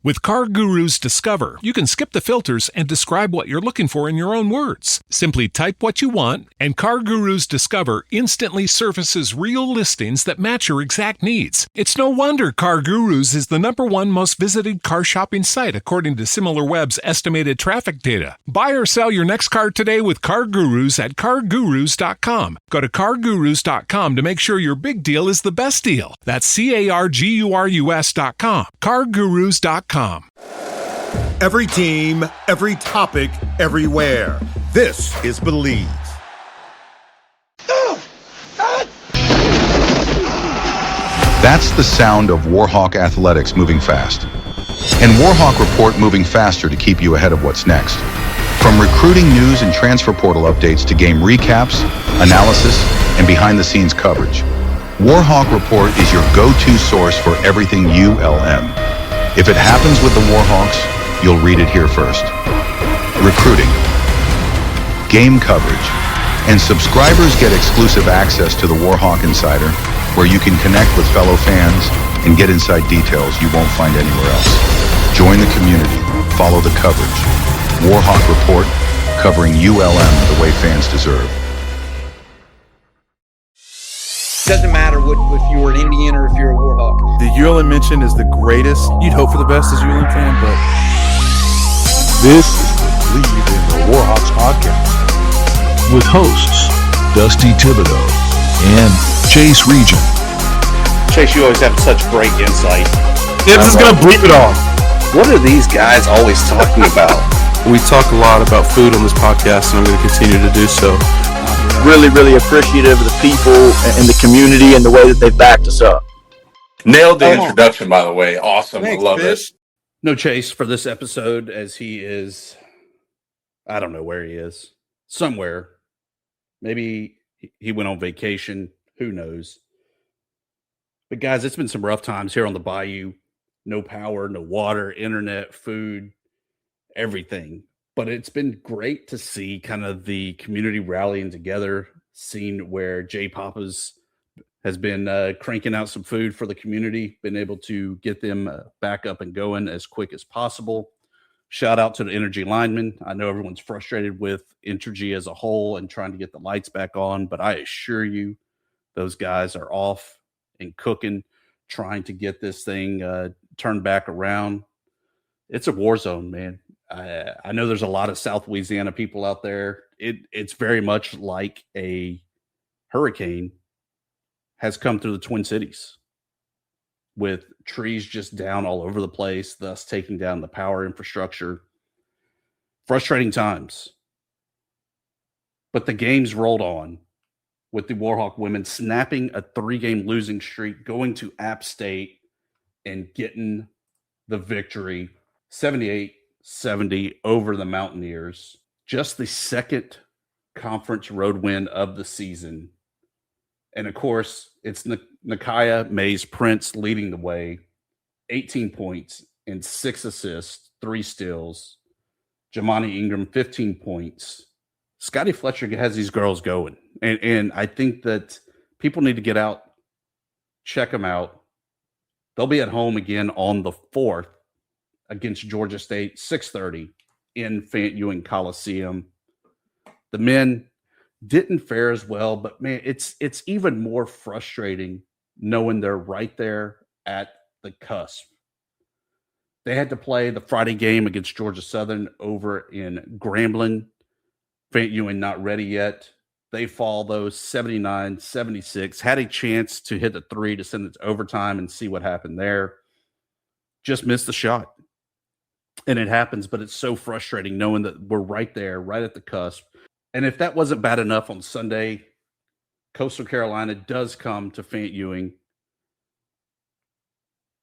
With Car Guru's Discover, you can skip the filters and describe what you're looking for in your own words. Simply type what you want, and Car Guru's Discover instantly surfaces real listings that match your exact needs. It's no wonder Car Gurus is the #1 most visited car shopping site according to SimilarWeb's estimated traffic data. Buy or sell your next car today with Car Gurus at CarGurus.com. Go to CarGurus.com to make sure your big deal is the best deal. That's CarGurus.com. CarGurus.com. Every team, every topic, everywhere. This is Bleav. That's the sound of Warhawk Athletics moving fast. And Warhawk Report moving faster to keep you ahead of what's next. From recruiting news and transfer portal updates to game recaps, analysis, and behind-the-scenes coverage, Warhawk Report is your go-to source for everything ULM. If it happens with the Warhawks, you'll read it here first. Recruiting, game coverage, and subscribers get exclusive access to the Warhawk Insider, where you can connect with fellow fans and get inside details you won't find anywhere else. Join the community, follow the coverage. Warhawk Report, covering ULM the way fans deserve. Doesn't matter if you were an Indian or if you're a Warhawk. The ULM mention is the greatest. You'd hope for the best as a ULM fan, but this is the Bleav in the Warhawks podcast with hosts Dusty Thibodeaux and Chase Regent. Chase, you always have such great insight. Dibs is gonna bleep it all. What are these guys always talking about? We talk a lot about food on this podcast, and I'm going to continue to do so. Really, really appreciative of the people and the community and the way that they've backed us up. Nailed the introduction, by the way. Awesome. Thanks, I love Fish. it. No Chase for this episode, as he is, I don't know where he is. Somewhere. Maybe he went on vacation. Who knows? But guys, it's been some rough times here on the Bayou. No power, no water, internet, food, everything. But it's been great to see kind of the community rallying together, seeing where Jay Papa's has been cranking out some food for the community, been able to get them back up and going as quick as possible. Shout out to the Energy linemen. I know everyone's frustrated with Entergy as a whole and trying to get the lights back on, but I assure you those guys are off and cooking, trying to get this thing turned back around. It's a war zone, man. I know there's a lot of South Louisiana people out there. It's very much like a hurricane has come through the Twin Cities with trees just down all over the place, thus taking down the power infrastructure. Frustrating times. But the games rolled on with the Warhawk women snapping a 3-game losing streak, going to App State and getting the victory 78-70 over the Mountaineers. Just the second conference road win of the season. And of course, it's Nakia Mays Prince leading the way. 18 points and 6 assists, 3 steals. Jamani Ingram, 15 points. Scotty Fletcher has these girls going. And I think that people need to get out, check them out. They'll be at home again on the 4th against Georgia State, 6:30 in Fant Ewing Coliseum. The men didn't fare as well, but man, it's even more frustrating knowing they're right there at the cusp. They had to play the Friday game against Georgia Southern over in Grambling. Fant Ewing not ready yet. They fall, though, 79-76. Had a chance to hit the 3 to send it to overtime and see what happened there. Just missed the shot. And it happens, but it's so frustrating knowing that we're right there, right at the cusp. And if that wasn't bad enough on Sunday, Coastal Carolina does come to Fant Ewing.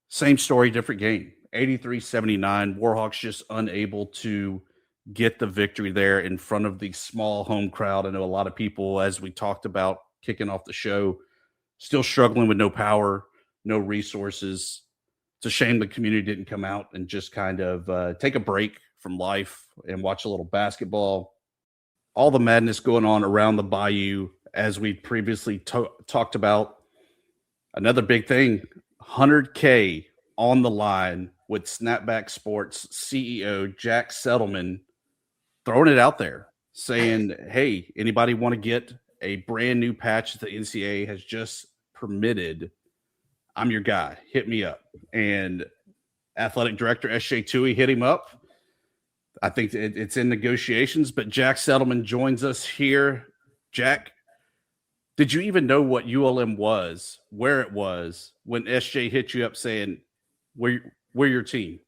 Same story, different game. 83-79. Warhawks just unable to get the victory there in front of the small home crowd. I know a lot of people, as we talked about kicking off the show, still struggling with no power, no resources. It's a shame the community didn't come out and just kind of take a break from life and watch a little basketball. All the madness going on around the Bayou, as we previously talked about. Another big thing, 100K on the line with SnapBack Sports CEO Jack Settleman throwing it out there, saying, hey, anybody want to get a brand new patch that the NCAA has just permitted? I'm your guy. Hit me up. And athletic director S.J. Tui hit him up. I think it's in negotiations, but Jack Settleman joins us here. Jack, did you even know what ULM was, where it was, when SJ hit you up saying, we're your team?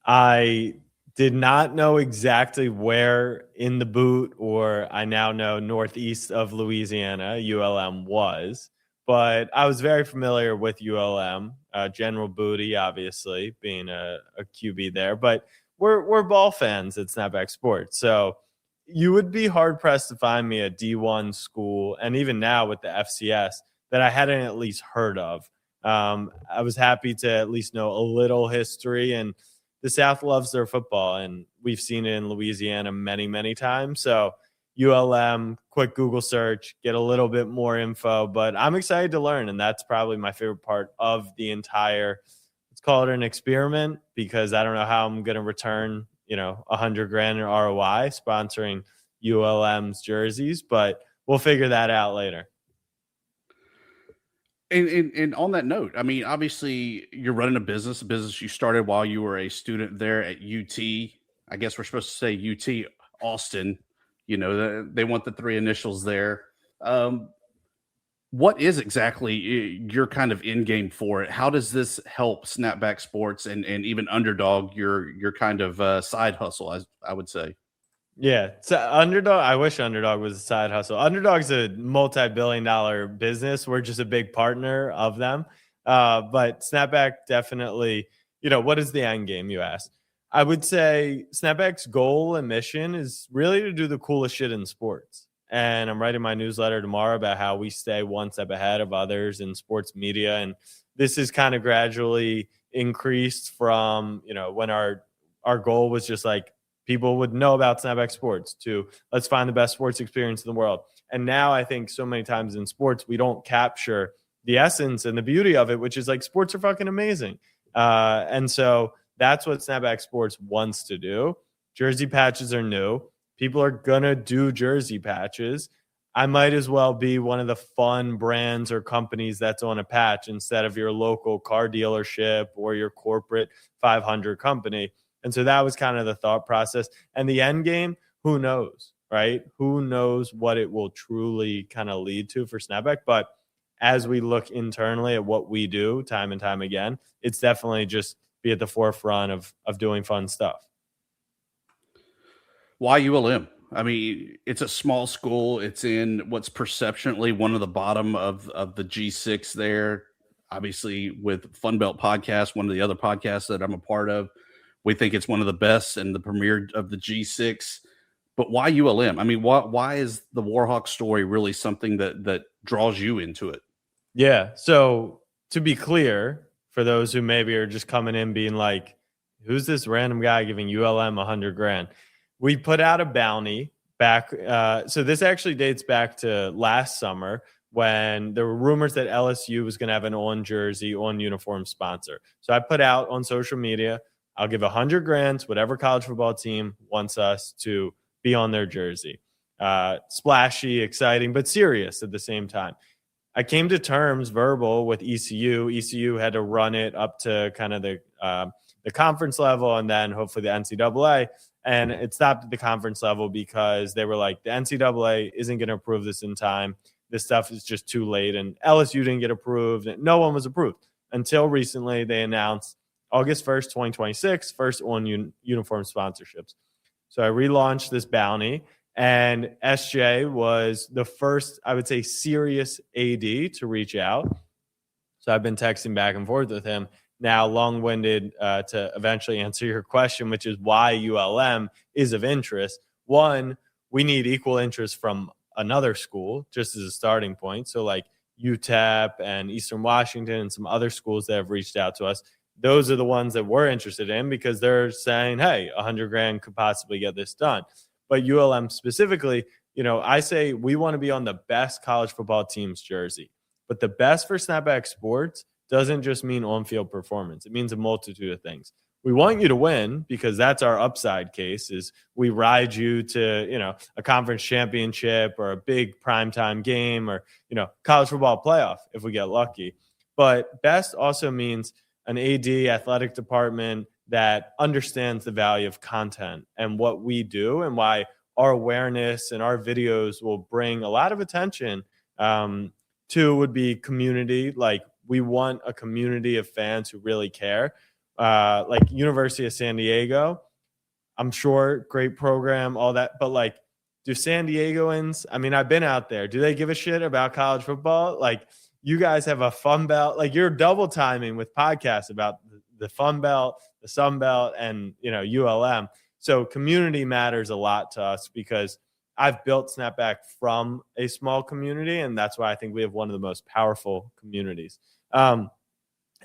I did not know exactly where in the boot, or I now know northeast of Louisiana, ULM was. But I was very familiar with ULM, General Booty, obviously, being a QB there. But we're ball fans at SnapBack Sports. So you would be hard-pressed to find me a D1 school, and even now with the FCS, that I hadn't at least heard of. I was happy to at least know a little history, and the South loves their football, and we've seen it in Louisiana many, many times. So ULM, quick Google search, get a little bit more info, but I'm excited to learn. And that's probably my favorite part of the entire, let's call it an experiment, because I don't know how I'm going to return, $100,000 in ROI sponsoring ULM's jerseys, but we'll figure that out later. And on that note, I mean, obviously you're running a business you started while you were a student there at UT. I guess we're supposed to say UT Austin. They want the three initials there. What is exactly your kind of end game for it? How does this help SnapBack Sports and even Underdog, your kind of side hustle, I would say? Yeah. So Underdog, I wish Underdog was a side hustle. Underdog's a multi-billion-dollar business. We're just a big partner of them. But SnapBack definitely, what is the end game, you asked? I would say SnapBack's goal and mission is really to do the coolest shit in sports. And I'm writing my newsletter tomorrow about how we stay one step ahead of others in sports media. And this is kind of gradually increased from, when our goal was just like, people would know about SnapBack Sports to let's find the best sports experience in the world. And now I think so many times in sports, we don't capture the essence and the beauty of it, which is like sports are fucking amazing. And so that's what SnapBack Sports wants to do. Jersey patches are new. People are going to do jersey patches. I might as well be one of the fun brands or companies that's on a patch instead of your local car dealership or your corporate 500 company. And so that was kind of the thought process. And the end game, who knows, right? Who knows what it will truly kind of lead to for SnapBack. But as we look internally at what we do time and time again, it's definitely just be at the forefront of doing fun stuff. Why ULM? I mean, it's a small school. It's in what's perceptionally one of the bottom of the G6 there. Obviously, with Fun Belt Podcast, one of the other podcasts that I'm a part of, we think it's one of the best and the premier of the G6. But why ULM? I mean, why is the Warhawks story really something that draws you into it? Yeah. So to be clear, for those who maybe are just coming in being like, who's this random guy giving ULM $100,000? We put out a bounty back. So this actually dates back to last summer when there were rumors that LSU was going to have an on jersey, on uniform sponsor. So I put out on social media, I'll give $100,000 to whatever college football team wants us to be on their jersey. Splashy, exciting, but serious at the same time. I came to terms verbal with ECU. ECU had to run it up to kind of the conference level and then hopefully the NCAA. And it stopped at the conference level because they were like, the NCAA isn't going to approve this in time. This stuff is just too late. And LSU didn't get approved. And no one was approved until recently. They announced August 1st, 2026, first on uniform sponsorships. So I relaunched this bounty, and SJ was the first, I would say, serious AD to reach out. So I've been texting back and forth with him. Now, long-winded to eventually answer your question, which is why ULM is of interest. One, we need equal interest from another school, just as a starting point. So like UTEP and Eastern Washington and some other schools that have reached out to us. Those are the ones that we're interested in because they're saying, hey, $100,000 could possibly get this done. But ULM specifically, I say we want to be on the best college football team's jersey. But the best for SnapBack Sports doesn't just mean on-field performance. It means a multitude of things. We want you to win because that's our upside case is we ride you to, a conference championship or a big primetime game or, college football playoff if we get lucky. But best also means an AD athletic department that understands the value of content and what we do and why our awareness and our videos will bring a lot of attention to would be community. Like we want a community of fans who really care. Like University of San Diego, I'm sure great program, all that. But like, do San Diegoans, I mean, I've been out there. Do they give a shit about college football? Like you guys have a Fun Belt, like you're double timing with podcasts about the Fun Belt, the Sun Belt, and, ULM. So community matters a lot to us because I've built SnapBack from a small community, and that's why I think we have one of the most powerful communities. And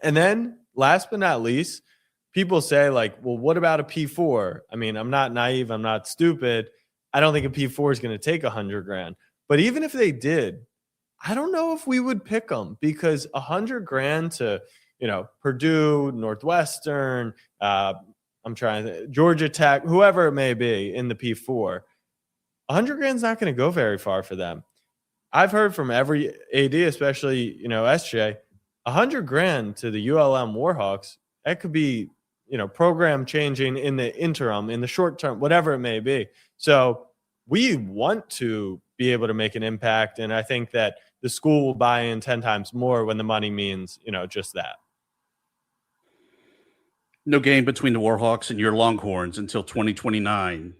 then last but not least, people say like, well, what about a P4? I mean, I'm not naive. I'm not stupid. I don't think a P4 is going to take $100,000. But even if they did, I don't know if we would pick them because $100,000 to, Purdue, Northwestern, Georgia Tech, whoever it may be in the P4, $100,000 is not going to go very far for them. I've heard from every AD, especially, SJ, $100,000 to the ULM Warhawks, that could be, program changing in the interim, in the short term, whatever it may be. So we want to be able to make an impact. And I think that the school will buy in 10 times more when the money means, just that. No game between the Warhawks and your Longhorns until 2029.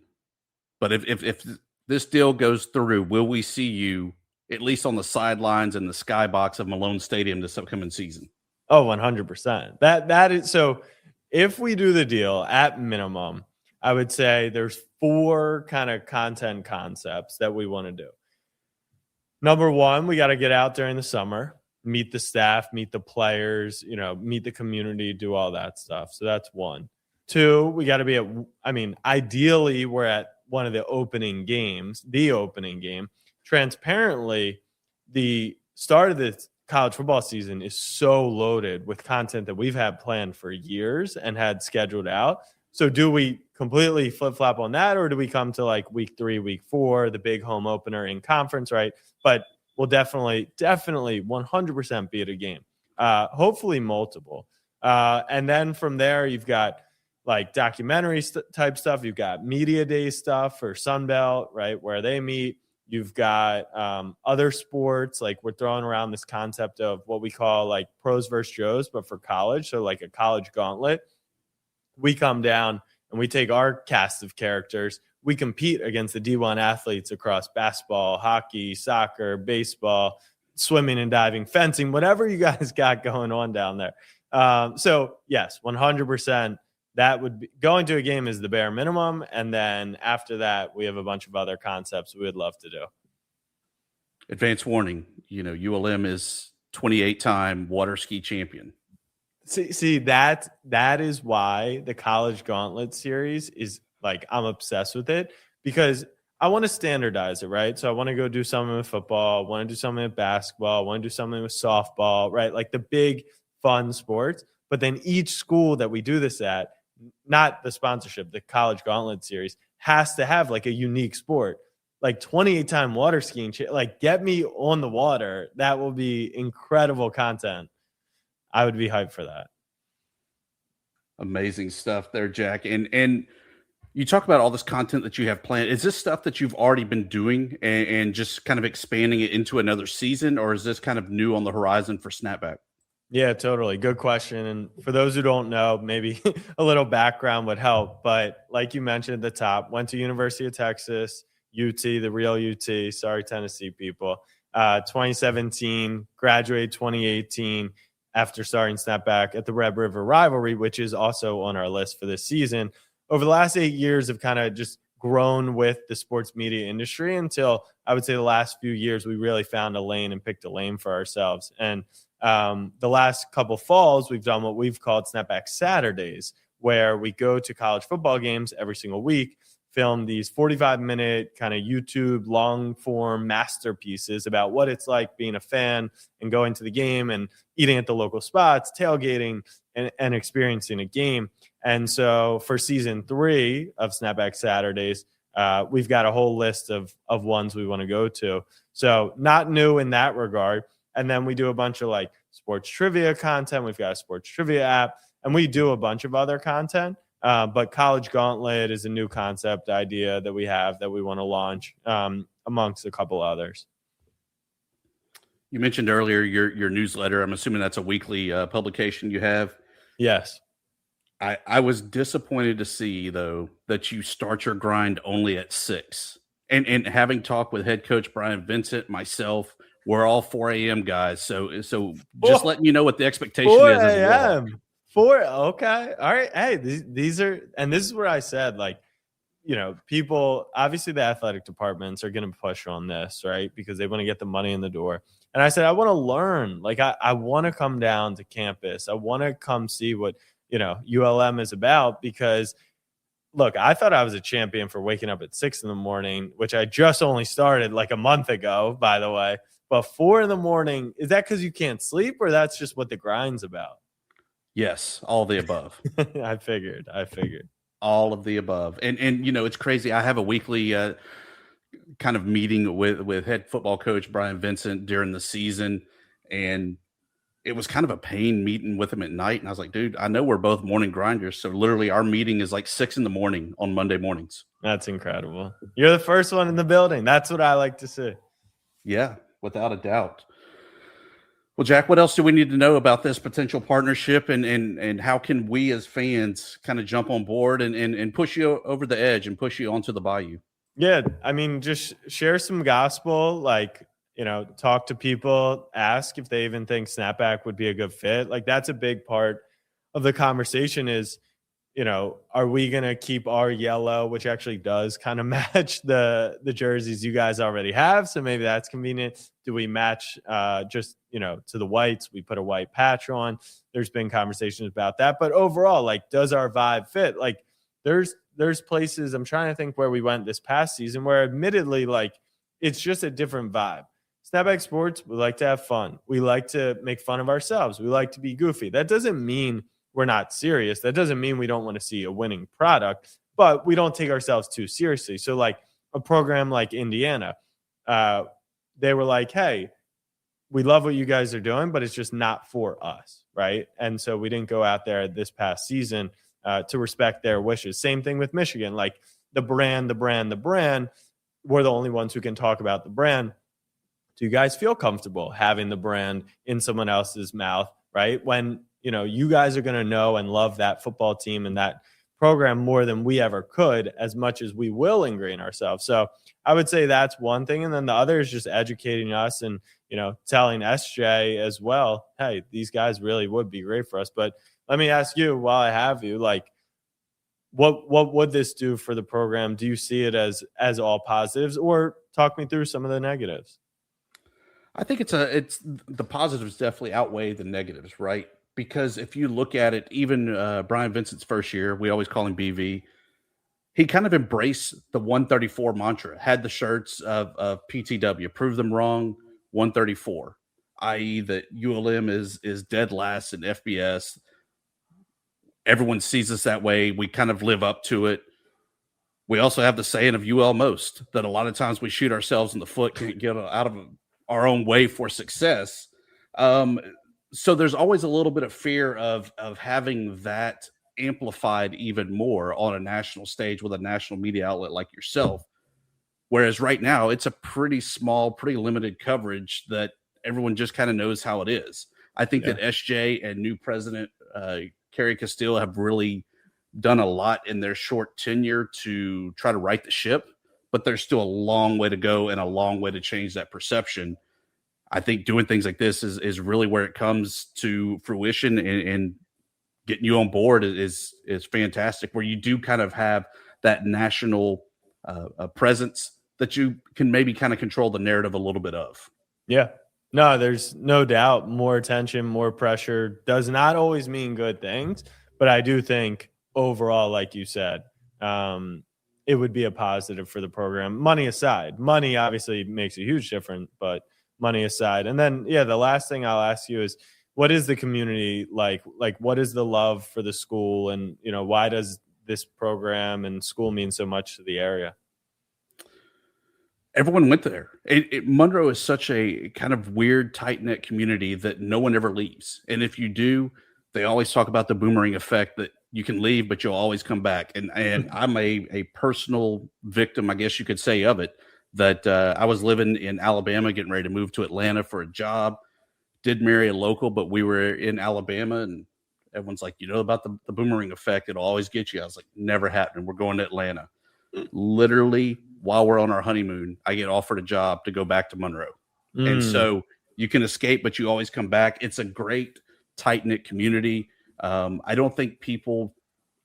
But if this deal goes through, will we see you at least on the sidelines in the skybox of Malone Stadium this upcoming season? Oh, 100%. That is so. If we do the deal, at minimum, I would say there's 4 kind of content concepts that we want to do. Number one, we got to get out during the summer, meet the staff, meet the players, meet the community, do all that stuff. So that's 1. 2, we got to be ideally we're at one of the opening games, the opening game. Transparently, the start of the college football season is so loaded with content that we've had planned for years and had scheduled out. So do we completely flip-flop on that, or do we come to like week 3, week 4, the big home opener in conference, right? But we'll definitely 100% be at a game, hopefully multiple. And then from there, you've got like documentary type stuff. You've got media day stuff for Sunbelt, right, where they meet. You've got other sports, like we're throwing around this concept of what we call like pros versus Joes, but for college. So like a college gauntlet. We come down and we take our cast of characters. We compete against the D1 athletes across basketball, hockey, soccer, baseball, swimming and diving, fencing, whatever you guys got going on down there. So yes, 100%. That would be going to a game is the bare minimum. And then after that, we have a bunch of other concepts we would love to do. Advance warning, ULM is 28-time water ski champion. See that is why the College Gauntlet series is like, I'm obsessed with it because I want to standardize it, right? So I want to go do something with football. I want to do something with basketball. I want to do something with softball, right? Like the big fun sports. But then each school that we do this at, not the sponsorship, the College Gauntlet series, has to have like a unique sport. Like 28-time water skiing, like get me on the water. That will be incredible content. I would be hyped for that. Amazing stuff there, Jack. And you talk about all this content that you have planned. Is this stuff that you've already been doing and just kind of expanding it into another season, or is this kind of new on the horizon for SnapBack? Yeah, totally. Good question. And for those who don't know, maybe a little background would help. But like you mentioned at the top, went to University of Texas, UT, the real UT. Sorry, Tennessee people. 2017, graduated 2018 after starting SnapBack at the Red River Rivalry, which is also on our list for this season. Over the last 8 years, have kind of just grown with the sports media industry until I would say the last few years, we really found a lane and picked a lane for ourselves. And the last couple falls, we've done what we've called SnapBack Saturdays, where we go to college football games every single week, film these 45-minute kind of YouTube long form masterpieces about what it's like being a fan and going to the game and eating at the local spots, tailgating, and experiencing a game. And so for season 3 of SnapBack Saturdays, we've got a whole list of ones we want to go to. So not new in that regard. And then we do a bunch of like sports trivia content. We've got a sports trivia app, and we do a bunch of other content. But College Gauntlet is a new concept idea that we have that we want to launch amongst a couple others. You mentioned earlier your newsletter. I'm assuming that's a weekly publication you have. Yes. I was disappointed to see, though, that you start your grind only at 6. And having talked with head coach Brian Vincent, myself, we're all 4 a.m. guys. So just letting you know what the expectation is. 4 as well. a.m. 4. Okay. All right. Hey, these are, and this is where I said, like, you know, people, obviously the athletic departments are going to push on this, right? Because they want to get the money in the door. And I said, I want to learn. Like, I want to come down to campus. I want to come see what, you know, ULM is about, because look, I thought I was a champion for waking up at 6 a.m, which I just only started like a month ago, by the way. But 4 a.m, is that because you can't sleep, or that's just what the grind's about? Yes, all of the above. I figured. All of the above. And you know, it's crazy. I have a weekly kind of meeting with head football coach Brian Vincent during the season, and it was kind of a pain meeting with him at night. And I was like, dude, I know we're both morning grinders. So literally our meeting is like 6 a.m. on Monday mornings. That's incredible. You're the first one in the building. That's what I like to see. Yeah, without a doubt. Well, Jack, what else do we need to know about this potential partnership, and how can we as fans kind of jump on board and push you over the edge and push you onto the bayou? Yeah. I mean, just share some gospel, like, you know, talk to people, ask if they even think SnapBack would be a good fit. Like, that's a big part of the conversation is, you know, are we going to keep our yellow, which actually does kind of match the jerseys you guys already have. So maybe that's convenient. Do we match just, you know, to the whites? We put a white patch on. There's been conversations about that. But overall, like, does our vibe fit? Like, there's places, I'm trying to think where we went this past season where admittedly, like, it's just a different vibe. SnapBack Sports, we like to have fun. We like to make fun of ourselves. We like to be goofy. That doesn't mean we're not serious. That doesn't mean we don't want to see a winning product, but we don't take ourselves too seriously. So like a program like Indiana, they were like, hey, we love what you guys are doing, but it's just not for us, right? And so we didn't go out there this past season to respect their wishes. Same thing with Michigan. Like the brand, we're the only ones who can talk about the brand. Do you guys feel comfortable having the brand in someone else's mouth, right? When, you know, you guys are going to know and love that football team and that program more than we ever could, as much as we will ingrain ourselves. So I would say that's one thing. And then the other is just educating us and, you know, telling SJ as well, hey, these guys really would be great for us. But let me ask you, while I have you, like, what would this do for the program? Do you see it as all positives, or talk me through some of the negatives? I think it's the positives definitely outweigh the negatives, right? Because if you look at it, even Brian Vincent's first year, we always call him BV, he kind of embraced the 134 mantra, had the shirts of PTW, prove them wrong, 134, i.e. that ULM is dead last in FBS. Everyone sees us that way. We kind of live up to it. We also have the saying of UL most, that a lot of times we shoot ourselves in the foot, can't get out of our own way for success. So there's always a little bit of fear of having that amplified even more on a national stage with a national media outlet like yourself. Whereas right now it's a pretty small, pretty limited coverage that everyone just kind of knows how it is. I think that SJ and new president Kerry Castile have really done a lot in their short tenure to try to right the ship, but there's still a long way to go and a long way to change that perception. I think doing things like this is really where it comes to fruition, and getting you on board is fantastic, where you do kind of have that national presence that you can maybe kind of control the narrative a little bit of. Yeah. No, there's no doubt more attention, more pressure does not always mean good things. But I do think overall, like you said, it would be a positive for the program. Money aside, money obviously makes a huge difference, but money aside. And then, the last thing I'll ask you is, what is the community like? Like, what is the love for the school? And, why does this program and school mean so much to the area? Everyone went there. Monroe is such a kind of weird, tight-knit community that no one ever leaves. And if you do, they always talk about the boomerang effect, that you can leave, but you'll always come back. And I'm a personal victim, I guess you could say, of it, that I was living in Alabama, getting ready to move to Atlanta for a job, did marry a local, but we were in Alabama, and everyone's like, about the boomerang effect, it'll always get you. I was like, never happened. We're going to Atlanta. Literally, while we're on our honeymoon, I get offered a job to go back to Monroe. And so you can escape, but you always come back. It's a great, tight-knit community. I don't think people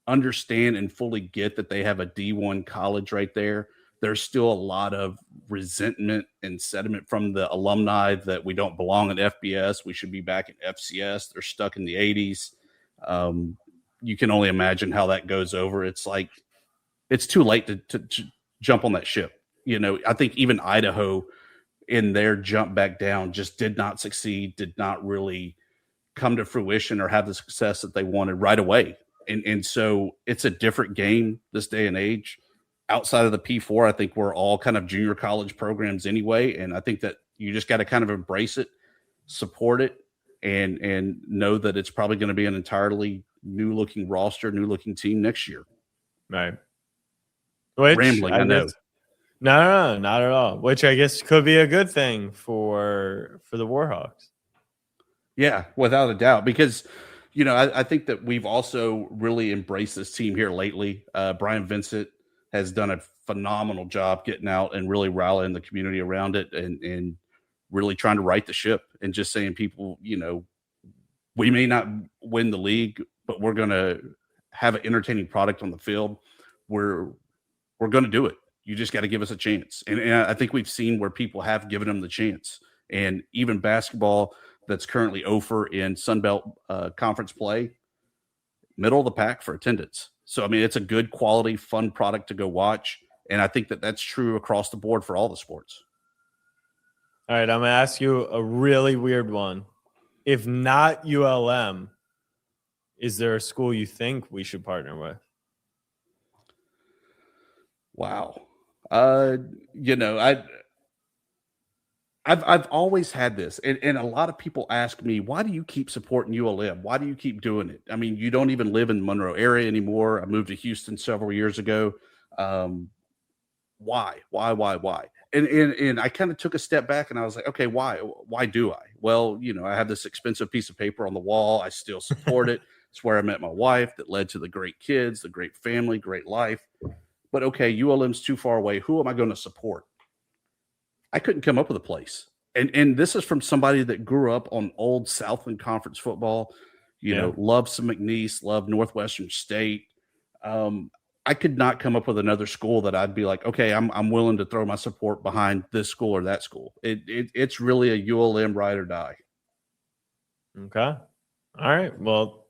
understand and fully get that they have a D1 college right there. There's still a lot of resentment and sentiment from the alumni that we don't belong at FBS. We should be back at FCS. They're stuck in the 80s. You can only imagine how that goes over. It's like, it's too late to jump on that ship. I think even Idaho in their jump back down just did not succeed, did not really come to fruition or have the success that they wanted right away. And so it's a different game this day and age. Outside of the P4, I think we're all kind of junior college programs anyway. And I think that you just got to kind of embrace it, support it, and know that it's probably going to be an entirely new looking roster, new looking team next year. Right. Which, rambling, I know. No, not at all. Which I guess could be a good thing for the Warhawks. Yeah, without a doubt, because I think that we've also really embraced this team here lately. Brian Vincent has done a phenomenal job getting out and really rallying the community around it, and really trying to right the ship, and just saying, people, we may not win the league, but we're going to have an entertaining product on the field. We're going to do it. You just got to give us a chance. And I think we've seen where people have given them the chance. And even basketball that's currently over in Sun Belt conference play, middle of the pack for attendance. So, I mean, it's a good quality, fun product to go watch. And I think that that's true across the board for all the sports. All right, I'm going to ask you a really weird one. If not ULM, is there a school you think we should partner with? Wow. I've always had this, and a lot of people ask me, why do you keep supporting ULM? Why do you keep doing it? I mean, you don't even live in the Monroe area anymore. I moved to Houston several years ago. Why? And I kind of took a step back, and I was like, okay, why do I? Well, I have this expensive piece of paper on the wall. I still support it. It's where I met my wife, that led to the great kids, the great family, great life. But okay, ULM's too far away. Who am I going to support? I couldn't come up with a place. And this is from somebody that grew up on old Southland Conference football, loved some McNeese, loved Northwestern State. I could not come up with another school that I'd be like, okay, I'm willing to throw my support behind this school or that school. It's really a ULM ride or die. Okay. All right. Well,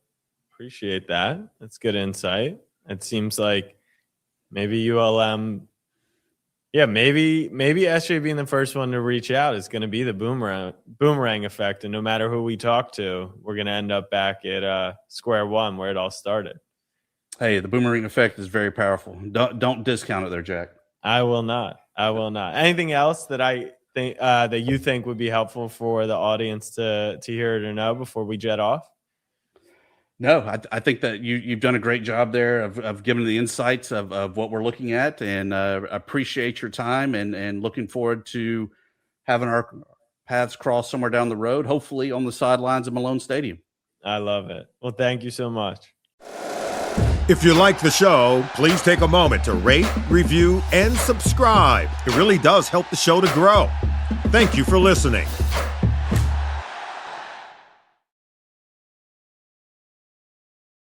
appreciate that. That's good insight. It seems like maybe ULM, maybe SJ being the first one to reach out is going to be the boomerang effect. And no matter who we talk to, we're going to end up back at square one where it all started. Hey, the boomerang effect is very powerful. Don't discount it there, Jack. I will not. Anything else that I think that you think would be helpful for the audience to hear it or know before we jet off? No, I think that you've done a great job there of giving the insights of what we're looking at, and appreciate your time, and looking forward to having our paths cross somewhere down the road, hopefully on the sidelines of Malone Stadium. I love it. Well, thank you so much. If you like the show, please take a moment to rate, review, and subscribe. It really does help the show to grow. Thank you for listening.